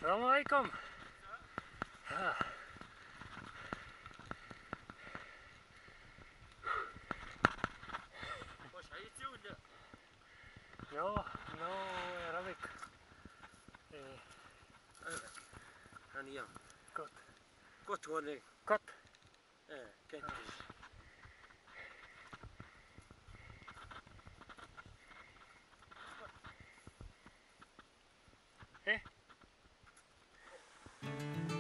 Assalamu alaikum. No Arabic. Cut. Cut.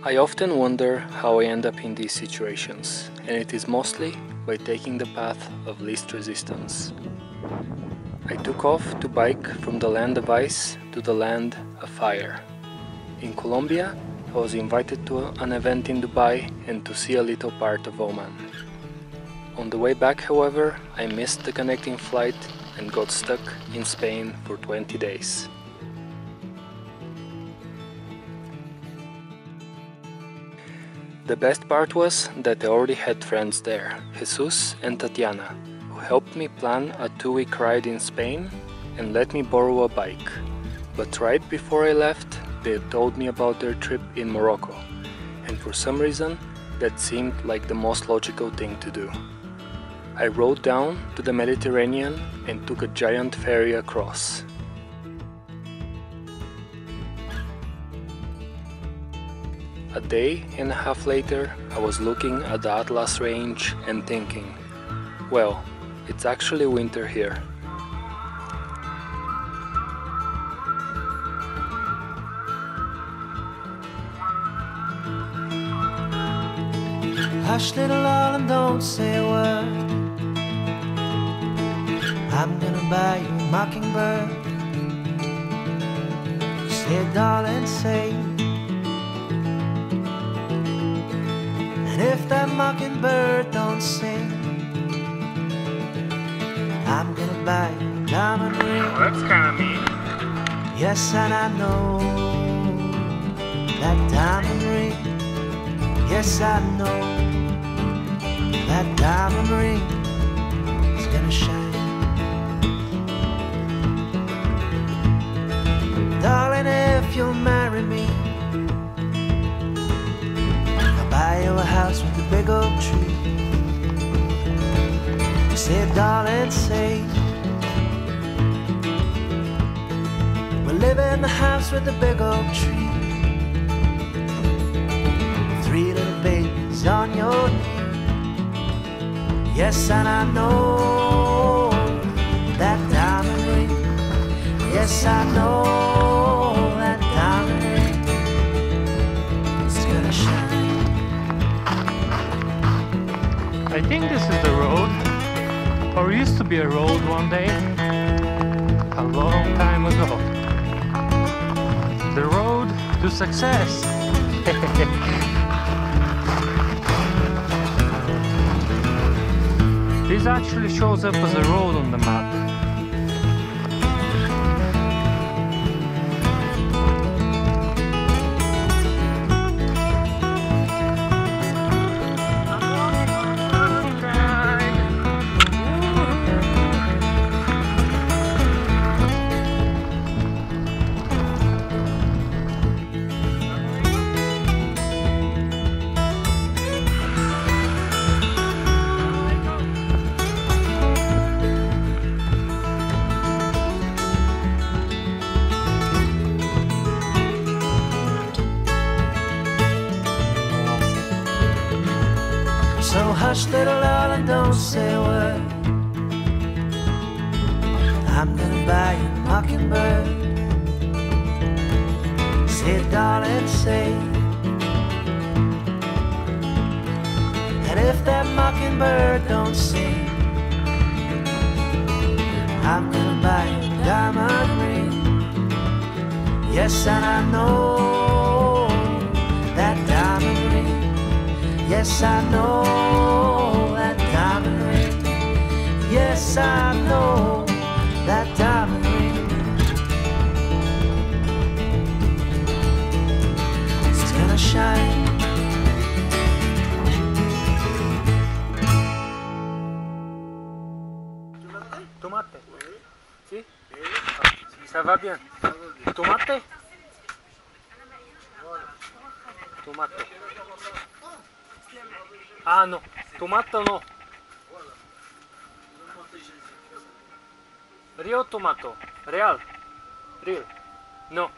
I often wonder how I end up in these situations, and it is mostly by taking the path of least resistance. I took off to bike from the land of ice to the land of fire. In Colombia, I was invited to an event in Dubai and to see a little part of Oman. On the way back, however, I missed the connecting flight and got stuck in Spain for 20 days. The best part was that I already had friends there, Jesus and Tatiana, who helped me plan a 2-week ride in Spain and let me borrow a bike. But right before I left, they told me about their trip in Morocco, and for some reason, that seemed like the most logical thing to do. I rode down to the Mediterranean and took a giant ferry across. A day and a half later, I was looking at the Atlas range and thinking, well, it's actually winter here. Hush little darling, don't say a word. I'm gonna buy you a mockingbird. Say darling, say. And if that mockingbird don't sing, I'm gonna buy you a diamond ring. Well, that's kinda mean. Yes, and I know that diamond ring. Yes, I know that diamond ring is gonna shine. Darling, if you'll marry me, I'll buy you a house with a big oak tree. Say, darling, say, we'll live in the house with the big oak tree. 3 little babies on your knee. Yes, and I know that diamond ring. Yes, I know that diamond ring is gonna shine. I think this is the road, or used to be a road one day, a long time ago. The road to success. This actually shows up as a road on the map. So hush little darling, don't say a word. I'm gonna buy you a mockingbird. Say darling, say. And if that mockingbird don't sing, I'm gonna buy you a diamond ring. Yes, and I know that diamond ring. Yes, I know that diamond ring. Yes, I know that diamond ring. It's gonna shine. Tomate. Si? Ça va bien. Tomate? Tomato. Ah, no. Tomato, no. Real tomato. Real. Real. No.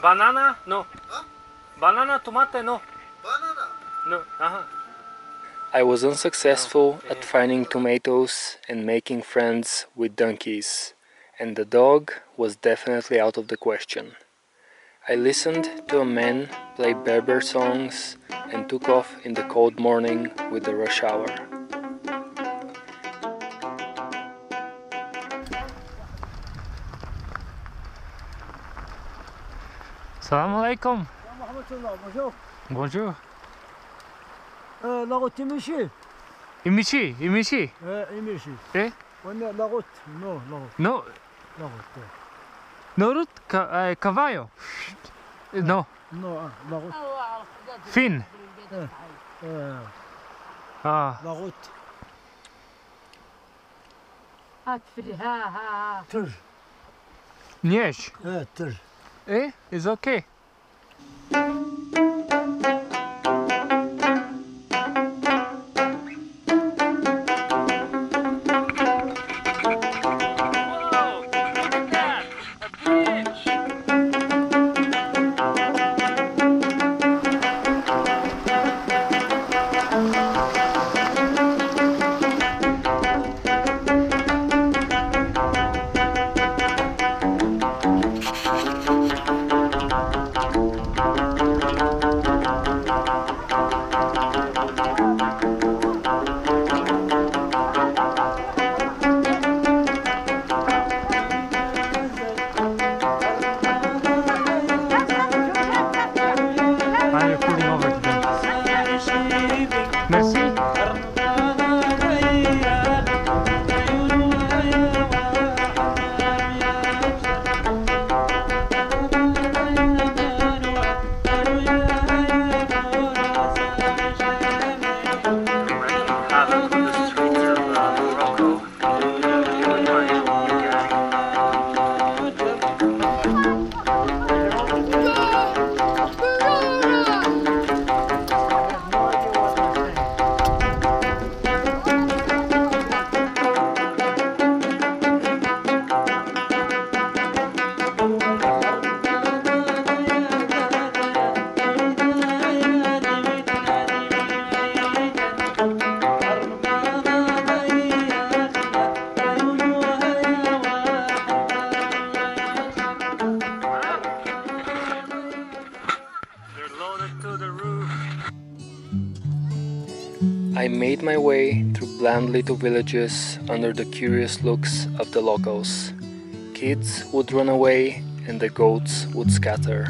Banana, no. Banana, tomate, no. Banana. No. I was unsuccessful at finding tomatoes and making friends with donkeys, and the dog was definitely out of the question. I listened to a man play Berber songs and took off in the cold morning with the rush hour. Salam alaikum. Bonjour. Bonjour. La route est Michi. Imici, Imici. Michi. Eh? On est la route. Non, la route. No. La route. Norut cavallo. No. Non, la route. Fin. Ah. La route. ها Niech. Ter. Eh? It's okay. I made my way through bland little villages under the curious looks of the locals. Kids would run away and the goats would scatter.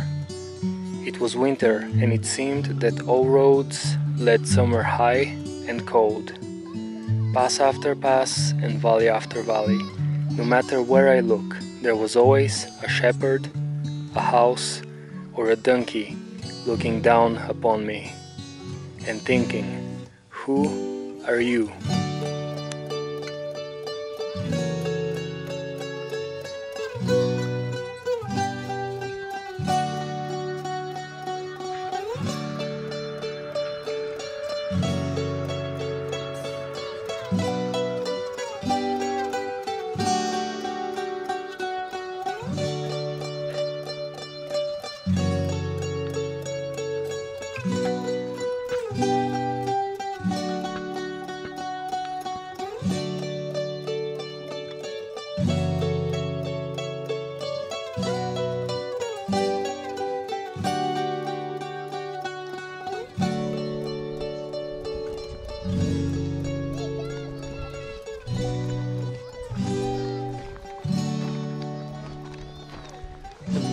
It was winter and it seemed that all roads led somewhere high and cold. Pass after pass and valley after valley, no matter where I look, there was always a shepherd, a house, or a donkey looking down upon me and thinking, "Who are you?"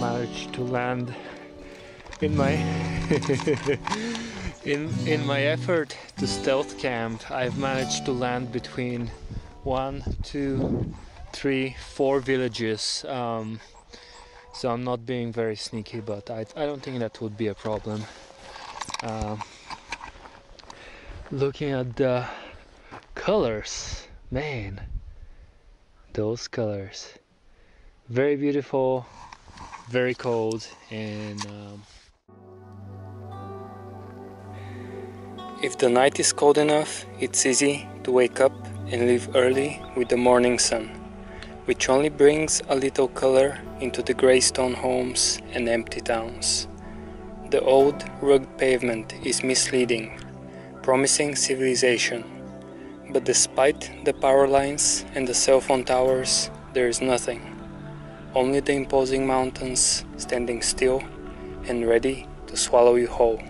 Managed to land in my in my effort to stealth camp. I've managed to land between 1, 2, 3, 4 villages, so I'm not being very sneaky, but I don't think that would be a problem. Looking at the colors, man, those colors, very beautiful, very cold, and If the night is cold enough, it's easy to wake up and leave early with the morning sun, which only brings a little color into the grey stone homes and empty towns. The old, rugged pavement is misleading, promising civilization, but despite the power lines and the cell phone towers, there is nothing. Only the imposing mountains standing still and ready to swallow you whole.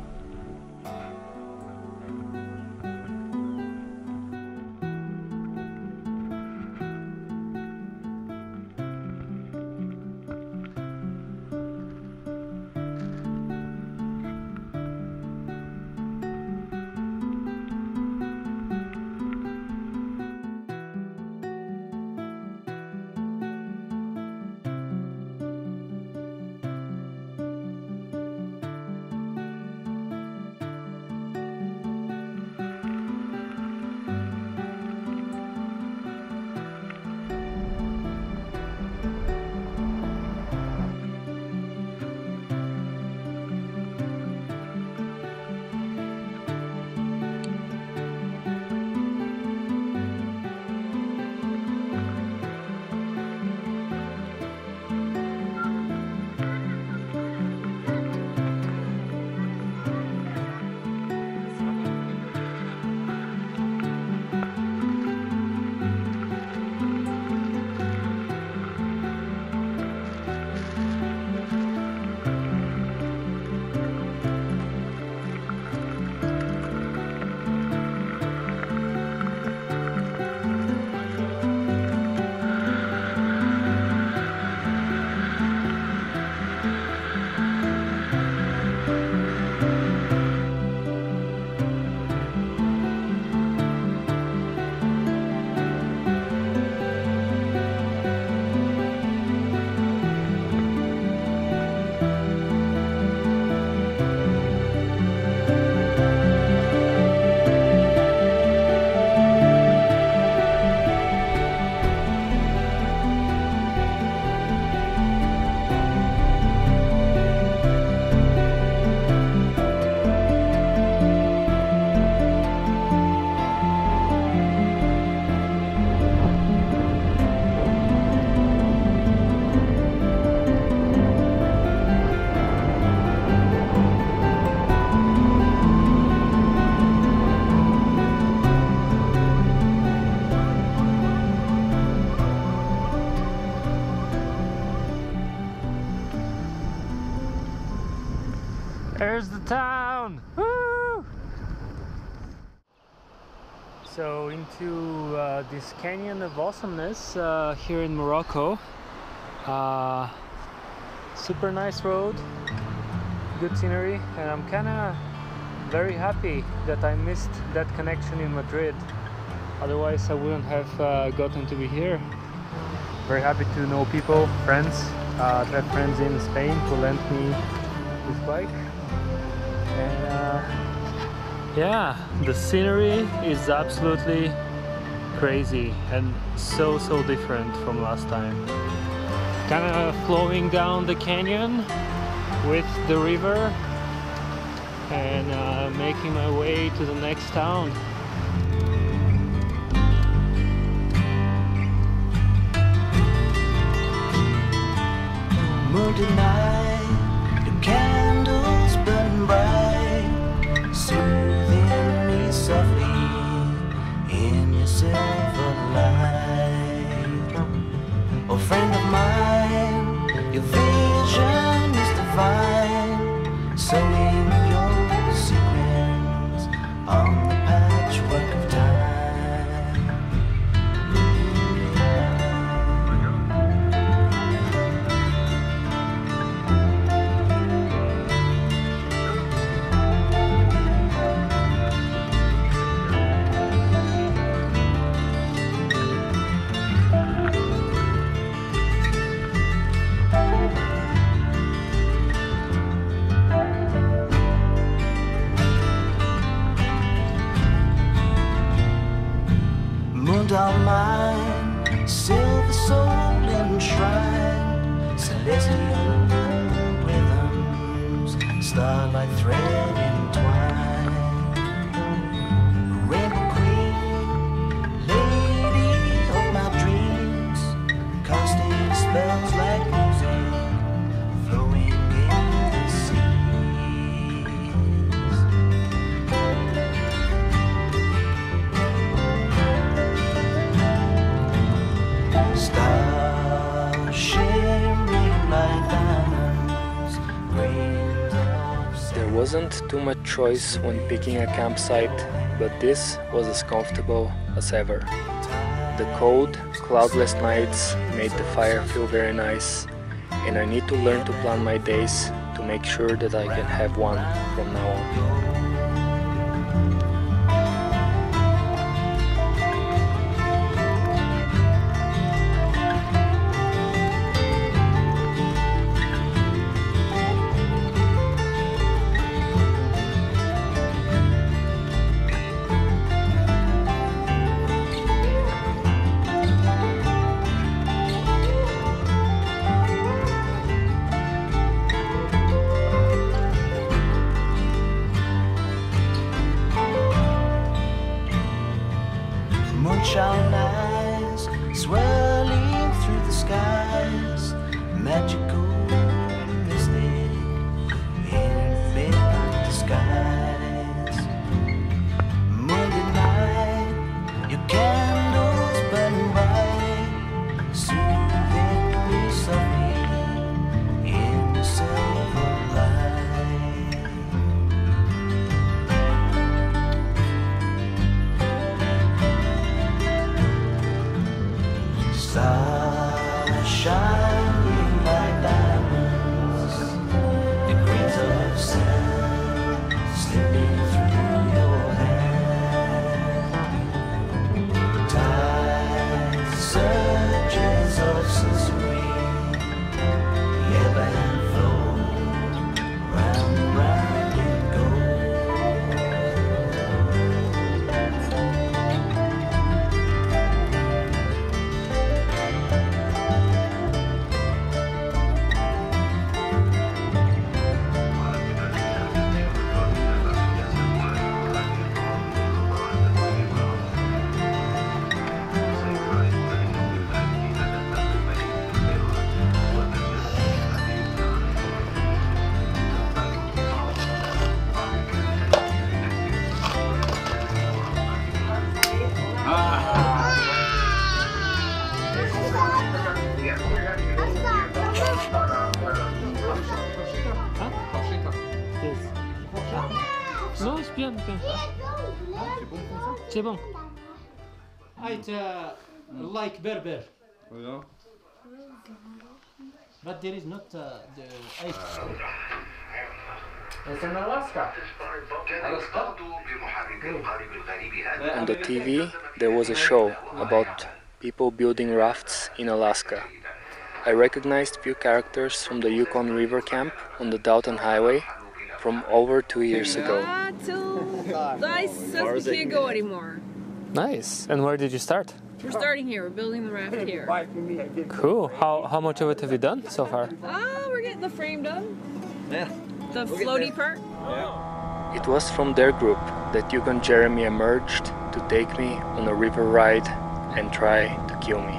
There's the town! Woo! So into this canyon of awesomeness here in Morocco. Super nice road, good scenery, and I'm kinda very happy that I missed that connection in Madrid. Otherwise I wouldn't have gotten to be here. Very happy to know people, friends, to have friends in Spain who lent me this bike. And yeah, the scenery is absolutely crazy and so different from last time. Kind of flowing down the canyon with the river and making my way to the next town. Moonlit night, the candles burn bright, soothing me softly in your silver light. Oh, friend of mine, your vision is divine, sewing your sequins on the patchwork of time. Moondown mine, silver soul enshrined, celestial rhythms, starlight thread entwined. wasn't too much choice when picking a campsite, but this was as comfortable as ever. The cold, cloudless nights made the fire feel very nice, and I need to learn to plan my days to make sure that I can have one from now on. Moonshine eyes swirling through the skies, magical mystic in midnight disguise. Moonlit night, your candles burn bright, soothing me softly in the silver light. Stars shining like diamonds, the grains of sand slipping through your hand. Tide surges of sensory, ebb and flow, round and round it goes. Non, c'est bien. C'est bon. It's like Berber, but there is not the ice. It's in Alaska. On the TV, there was a show about people building rafts in Alaska. I recognized few characters from the Yukon River camp on the Dalton Highway from over 2 years ago. I says we can't go anymore. Nice. And where did you start? We're starting here. We're building the raft here. Cool. How much of it have you done so far? We're getting the frame done. Yeah. The floaty part. It was from their group that Yukon Jeremy emerged to take me on a river ride and try to kill me.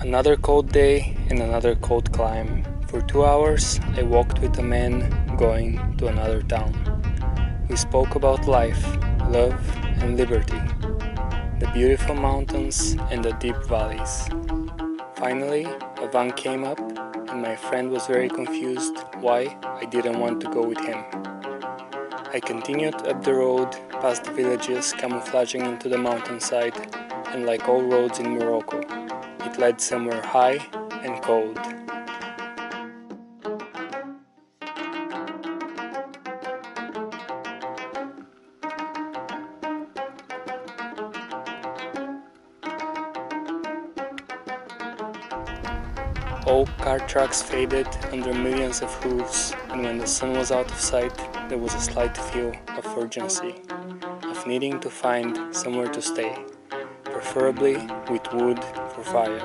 Another cold day and another cold climb. For 2 hours, I walked with a man going to another town. We spoke about life, love, and liberty, the beautiful mountains and the deep valleys. Finally, a van came up, and my friend was very confused why I didn't want to go with him. I continued up the road, past the villages camouflaging into the mountainside, and like all roads in Morocco, it led somewhere high and cold. All car tracks faded under millions of hooves, and when the sun was out of sight, there was a slight feel of urgency, of needing to find somewhere to stay, preferably with wood for fire.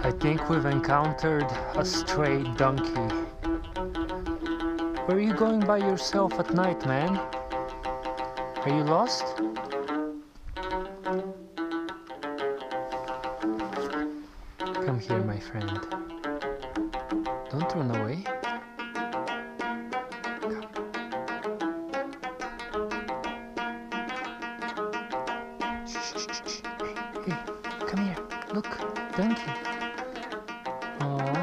I think we've encountered a stray donkey. Where are you going by yourself at night, man? Are you lost? Come here, my friend. Don't run away. Hey, come here. Look, donkey. Aww.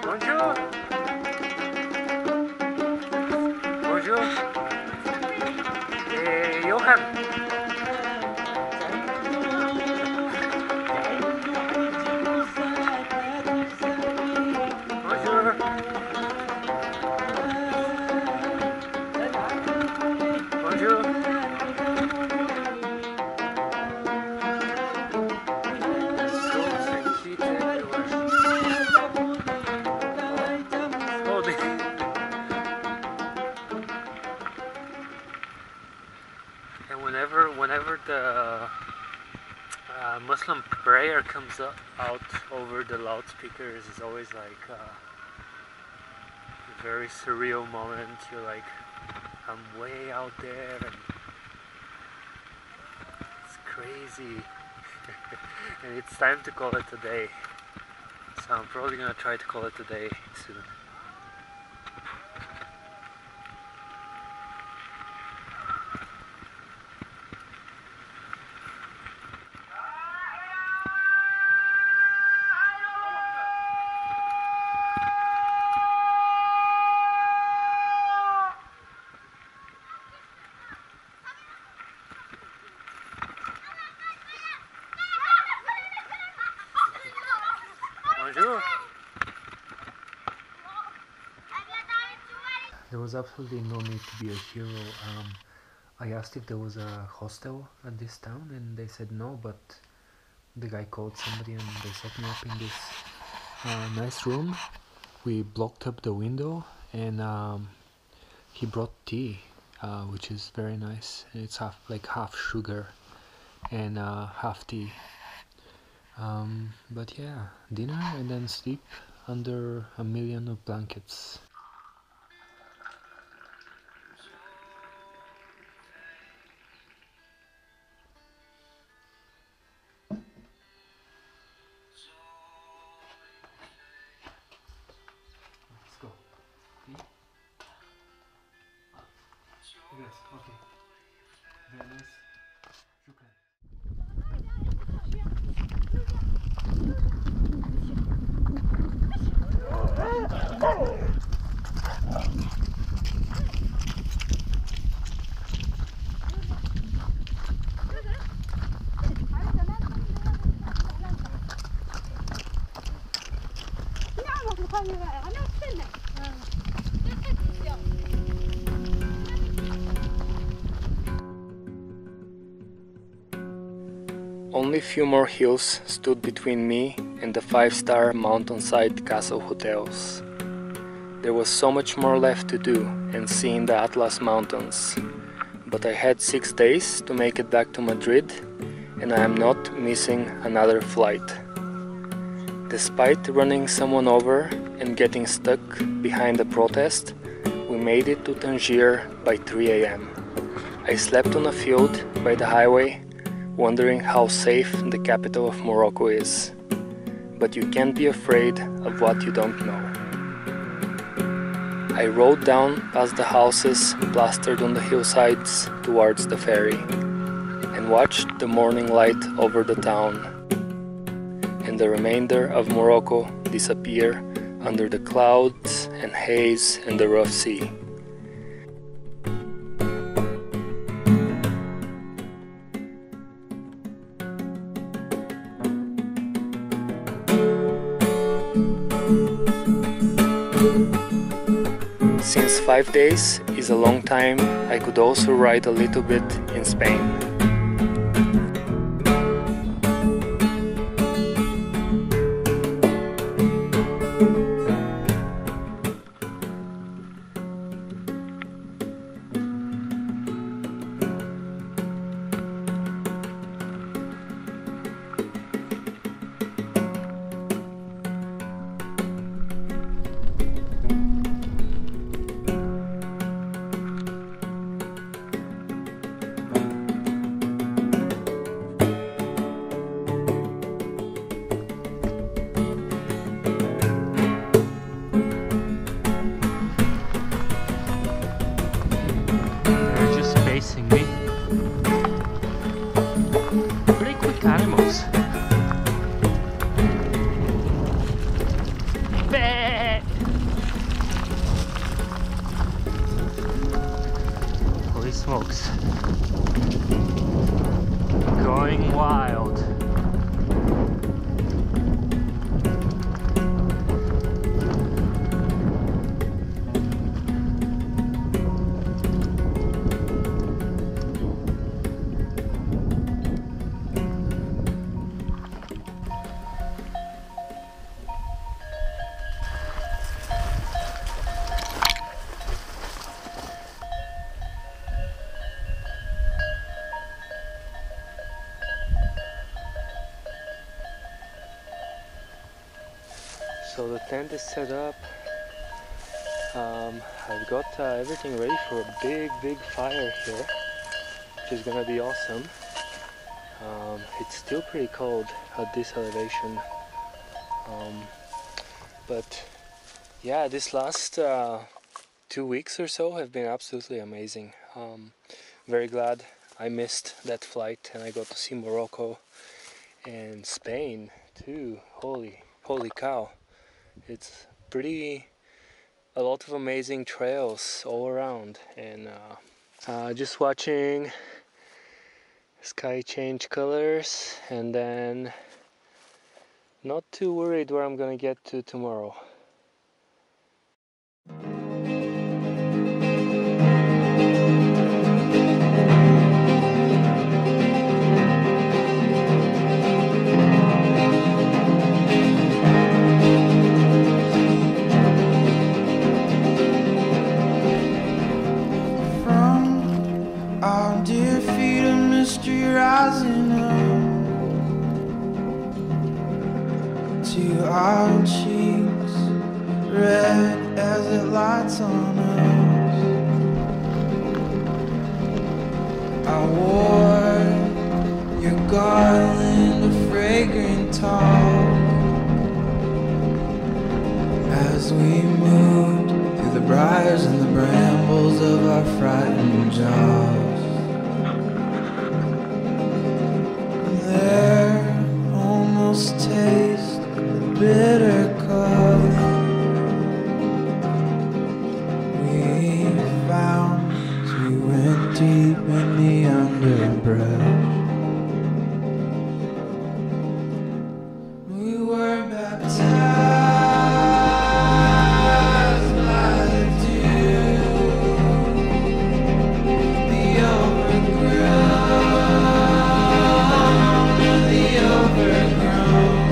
Bonjour! Bonjour! Johan! Bonjour! Bonjour! And whenever the Muslim prayer comes out over the loudspeakers, it's always like a very surreal moment. You're like, I'm way out there and it's crazy. And it's time to call it a day. So I'm probably gonna try to call it a day soon. Bonjour. There was absolutely no need to be a hero. I asked if there was a hostel at this town and they said no, but the guy called somebody and they set me up in this nice room. We blocked up the window and he brought tea, which is very nice. It's half sugar and half tea. But yeah, dinner and then sleep under a million of blankets. Let's go. Yes, okay. Very nice. Shukran. Only few more hills stood between me and the 5-star mountainside castle hotels. There was so much more left to do and see in the Atlas Mountains, but I had 6 days to make it back to Madrid and I am not missing another flight. Despite running someone over and getting stuck behind a protest, we made it to Tangier by 3 AM. I slept on a field by the highway, wondering how safe the capital of Morocco is. But you can't be afraid of what you don't know. I rode down past the houses plastered on the hillsides towards the ferry and watched the morning light over the town and the remainder of Morocco disappear under the clouds and haze and the rough sea. Since 5 days is a long time, I could also ride a little bit in Spain. Me. Pretty quick animals. Bah! Holy smokes. Going wild. So the tent is set up. I've got everything ready for a big fire here, which is gonna be awesome. It's still pretty cold at this elevation, but yeah, this last 2 weeks or so have been absolutely amazing. Very glad I missed that flight and I got to see Morocco and Spain too. Holy cow. It's a lot of amazing trails all around, and just watching sky change colors, and then not too worried where I'm gonna get to tomorrow. Rising up to our cheeks, red as it lights on us. I wore your garland of fragrant talk as we moved through the briars and the brambles of our frightened jaws. There, almost taste the bitter cup we found as we went deep in the underbrush. We were baptized by the dew, the overgrown. Overgrown.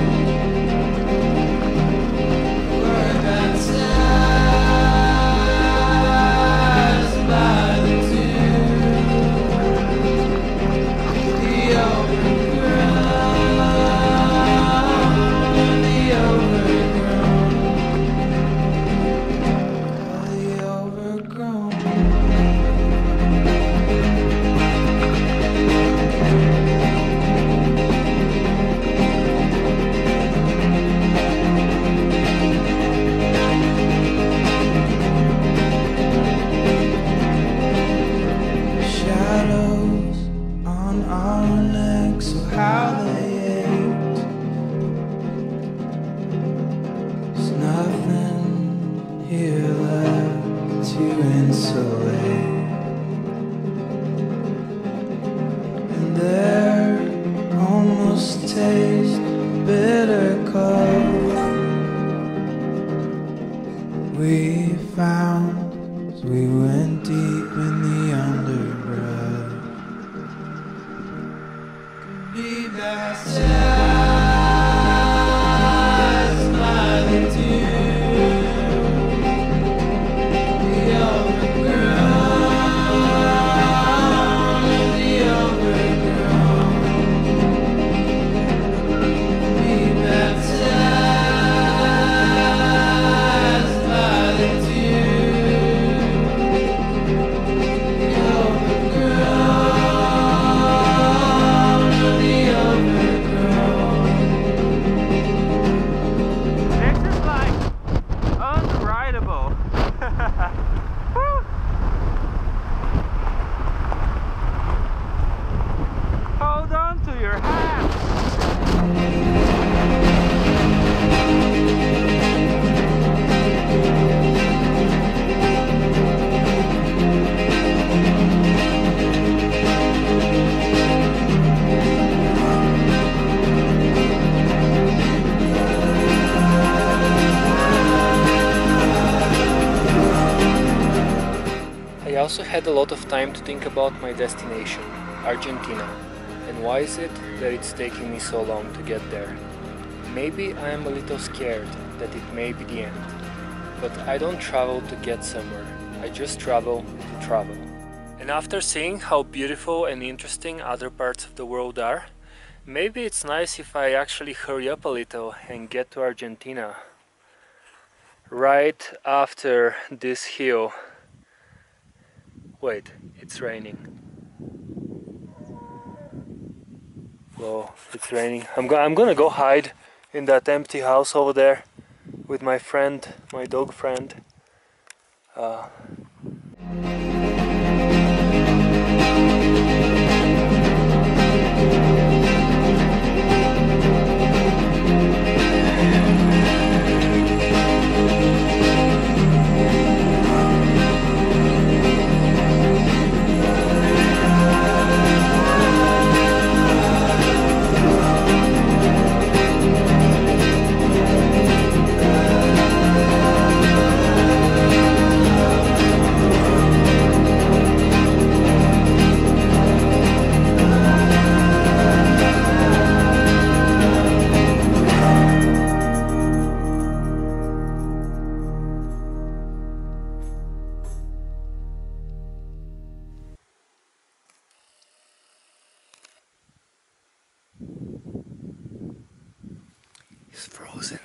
minutes away, and there almost taste bitter cold. We found as we went deep in the underbrush, could be baptized by the dew, the overgrown, the overgrown, be baptized by the dew, the overgrown, the overgrown. This is like unrideable. Woo! Hold on to your hats. I also had a lot of time to think about my destination, Argentina, and why is it that it's taking me so long to get there. Maybe I am a little scared that it may be the end, but I don't travel to get somewhere, I just travel to travel. And after seeing how beautiful and interesting other parts of the world are, maybe it's nice if I actually hurry up a little and get to Argentina right after this hill. Wait, it's raining. Whoa, it's raining. I'm gonna go hide in that empty house over there with my friend, my dog friend. It's frozen.